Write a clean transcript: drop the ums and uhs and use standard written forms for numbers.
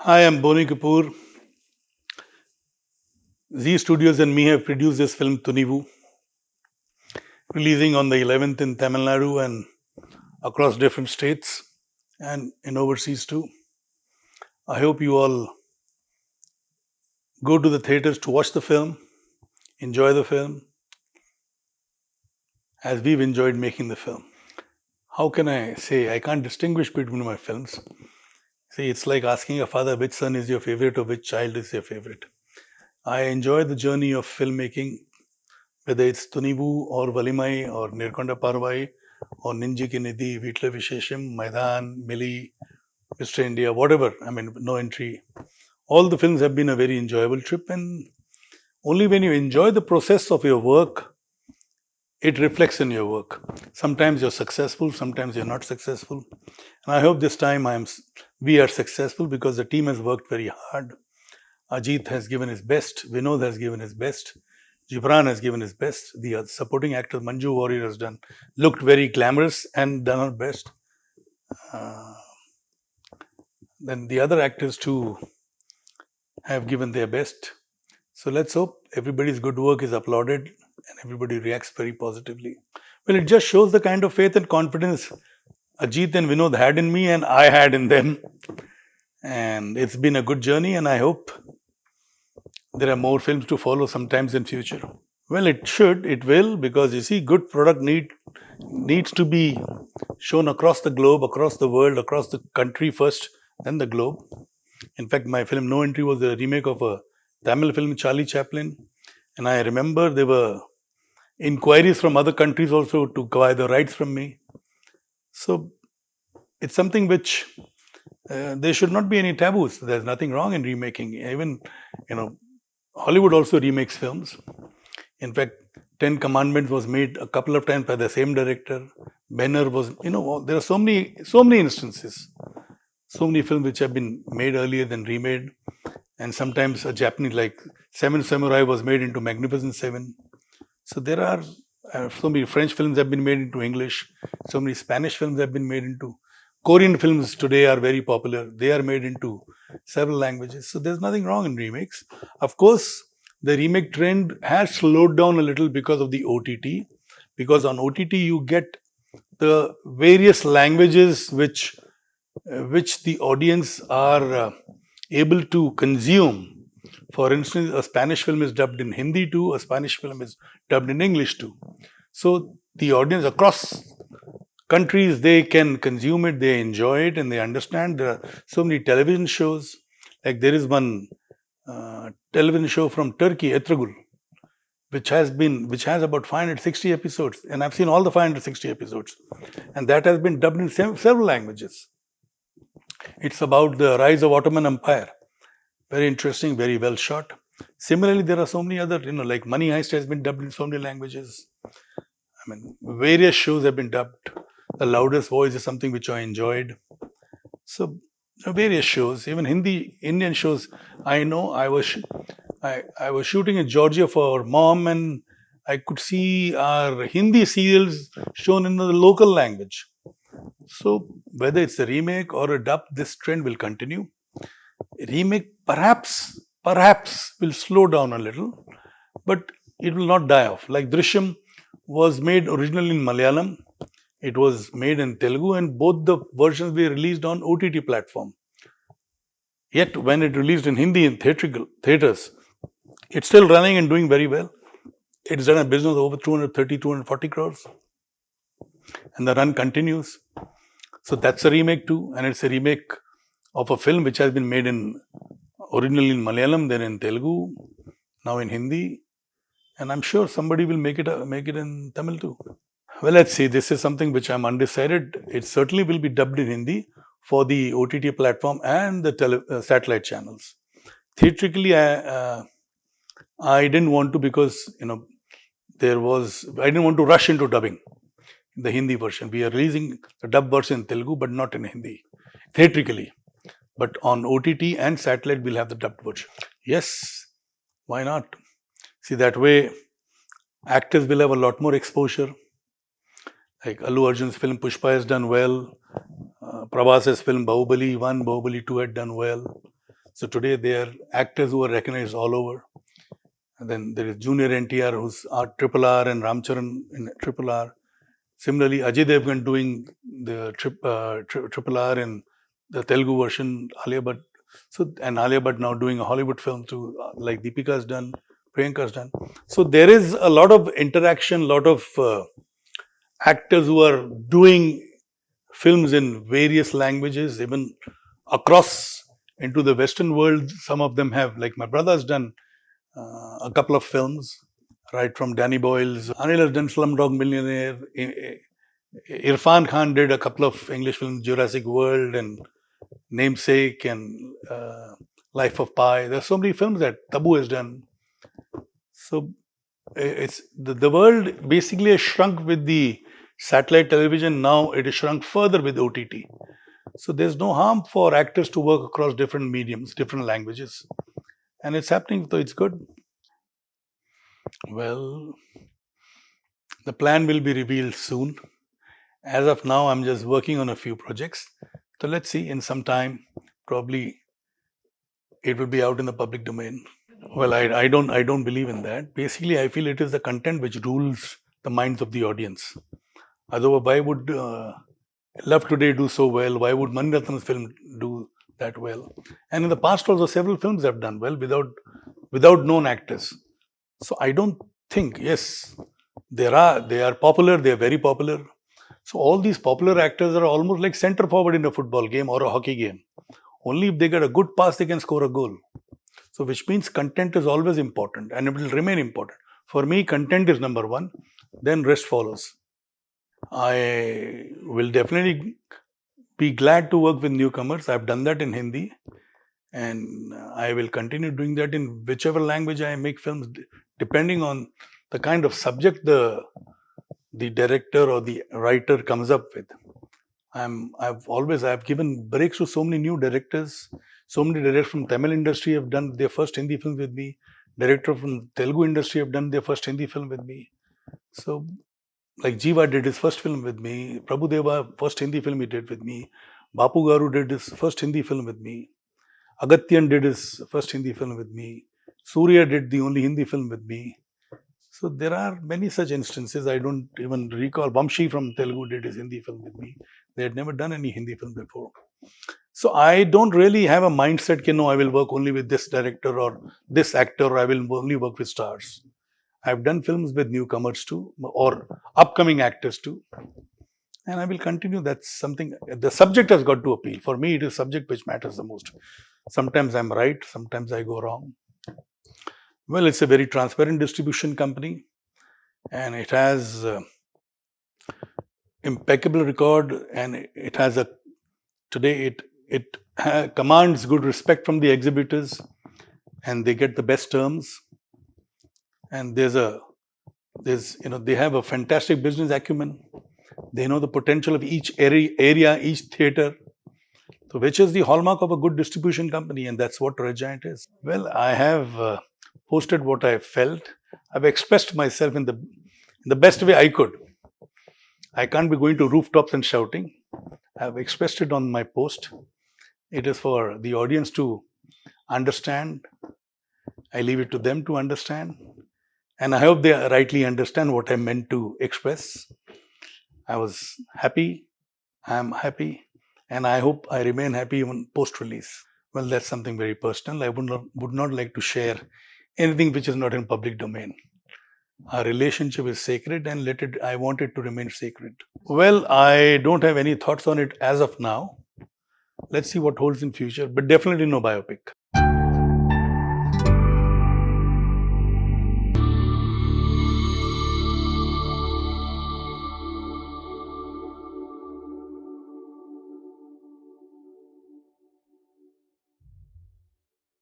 Hi, I'm Boneykapoor. Z Studios and me have produced this film Tunivu, releasing on the 11th in Tamil Nadu and across different states and in overseas too. I hope you all go to the theaters to watch the film, enjoy the film, as we've enjoyed making the film. How can I say I can't distinguish between my films? See, it's like asking a father which son is your favorite or which child is your favorite. I enjoy the journey of filmmaking, whether it's Tunivu or Valimai or Nirkonda Parvai or Ninji Ki Nidhi, Vitla Vishesham, Maidan, Mili, Mr. India, whatever. I mean, No Entry. All the films have been a very enjoyable trip, and only when you enjoy the process of your work, it reflects in your work. Sometimes you're successful, sometimes you're not successful. And I hope this time we are successful because the team has worked very hard. Ajit has given his best, Vinod has given his best, Gibran has given his best. The supporting actor Manju Warrior has looked very glamorous and done her best. Then the other actors too have given their best. So let's hope everybody's good work is applauded and everybody reacts very positively. Well, it just shows the kind of faith and confidence Ajit and Vinod had in me and I had in them. And it's been a good journey, and I hope there are more films to follow sometimes in future. Well, it will, because you see, good product needs to be shown across the globe, across the world, across the country first, then the globe. In fact, my film No Entry was a remake of a Tamil film, Charlie Chaplin, and I remember there were inquiries from other countries also to buy the rights from me. So it's something which there should not be any taboos. There's nothing wrong in remaking. Even Hollywood also remakes films. In fact, Ten Commandments was made a couple of times by the same director. Banner was, there are so many instances, so many films which have been made earlier than remade, and sometimes a Japanese like Seven Samurai was made into Magnificent Seven. So there are so many French films have been made into English. So many Spanish films have been made into. Korean films today are very popular. They are made into several languages. So there's nothing wrong in remakes. Of course, the remake trend has slowed down a little because of the OTT. Because on OTT you get the various languages which the audience are able to consume. For instance, a Spanish film is dubbed in Hindi too, a Spanish film is dubbed in English too. So the audience across countries, they can consume it, they enjoy it, and they understand. There are so many television shows. Like there is one television show from Turkey, Etragul, which has about 560 episodes, and I've seen all the 560 episodes, and that has been dubbed in several languages. It's about the rise of Ottoman Empire. Very interesting, very well shot. Similarly, there are so many other, like Money Heist has been dubbed in so many languages. I mean, various shows have been dubbed. The Loudest Voice is something which I enjoyed. So, various shows, even Indian shows. I know I was shooting in Georgia for mom, and I could see our Hindi serials shown in the local language. So, whether it's a remake or a dub, this trend will continue. Remake perhaps will slow down a little, but it will not die off. Like Drishyam was made originally in Malayalam, it was made in Telugu, and both the versions were released on OTT platform. Yet when it released in Hindi in theaters, it's still running and doing very well. It's done a business of over 240 crores, and the run continues. So that's a remake too, and it's a remake of a film which has been made originally in Malayalam, then in Telugu, now in Hindi, and I'm sure somebody will make it in Tamil too. Well, let's see. This is something which I'm undecided. It certainly will be dubbed in Hindi for the OTT platform and the satellite channels. Theatrically, I didn't want to, because I didn't want to rush into dubbing the Hindi version. We are releasing the dub version in Telugu, but not in Hindi, theatrically. But on OTT and satellite, we'll have the dubbed version. Yes, why not? See, that way, actors will have a lot more exposure. Like Allu Arjun's film Pushpa has done well. Prabhas's film Bahubali 1, Bahubali 2 had done well. So today they are actors who are recognized all over. And then there is Junior NTR, who's Triple R, and Ramcharan in Triple R. Similarly, Ajay Devgan doing the Triple R in the Telugu version, Alia Bhatt. So, and Alia Bhatt now doing a Hollywood film too, like Deepika's done, Priyanka's done. So there is a lot of interaction, a lot of actors who are doing films in various languages, even across into the Western world. Some of them have, like my brother's done a couple of films, right from Danny Boyle's. Anil has done Slumdog Millionaire. Irfan Khan did a couple of English films, Jurassic World and Namesake and Life of Pi. There are so many films that Tabu has done. So it's the world basically has shrunk with the satellite television. Now it is shrunk further with OTT. So there's no harm for actors to work across different mediums, different languages. And it's happening, so it's good. Well, the plan will be revealed soon. As of now, I'm just working on a few projects. So let's see, in some time, probably it will be out in the public domain. Well, I don't believe in that. Basically, I feel it is the content which rules the minds of the audience. Otherwise, why would Love Today do so well? Why would Mani Ratnam's film do that well? And in the past also, several films have done well without known actors. So I don't think, yes, they are popular, they are very popular. So all these popular actors are almost like center forward in a football game or a hockey game. Only if they get a good pass, they can score a goal. So which means content is always important and it will remain important. For me, content is number one, then rest follows. I will definitely be glad to work with newcomers. I've done that in Hindi and I will continue doing that in whichever language I make films, depending on the kind of subject the director or the writer comes up with. I've given breaks to so many new directors. So many directors from Tamil industry have done their first Hindi film with me. Director from Telugu industry have done their first Hindi film with me. So, like Jiva did his first film with me. Prabhu Deva, first Hindi film he did with me. Bapu Garu did his first Hindi film with me. Agatyan did his first Hindi film with me. Surya did the only Hindi film with me. So there are many such instances. I don't even recall. Vamshi from Telugu did his Hindi film with me. They had never done any Hindi film before. So I don't really have a mindset, no, I will work only with this director or this actor, or I will only work with stars. I've done films with newcomers too, or upcoming actors too. And I will continue. That's something, the subject has got to appeal. For me, it is subject which matters the most. Sometimes I'm right, sometimes I go wrong. Well, it's a very transparent distribution company and it has impeccable record, and it has today it commands good respect from the exhibitors and they get the best terms. And they have a fantastic business acumen. They know the potential of each area, each theater. So which is the hallmark of a good distribution company, and that's what Red Giant is. Well, I have posted what I felt. I've expressed myself in the best way I could. I can't be going to rooftops and shouting. I've expressed it on my post. It is for the audience to understand. I leave it to them to understand. And I hope they rightly understand what I meant to express. I was happy. I am happy. And I hope I remain happy even post-release. Well, that's something very personal. I would not like to share anything which is not in public domain. Our relationship is sacred and I want it to remain sacred. Well, I don't have any thoughts on it as of now. Let's see what holds in future, but definitely no biopic.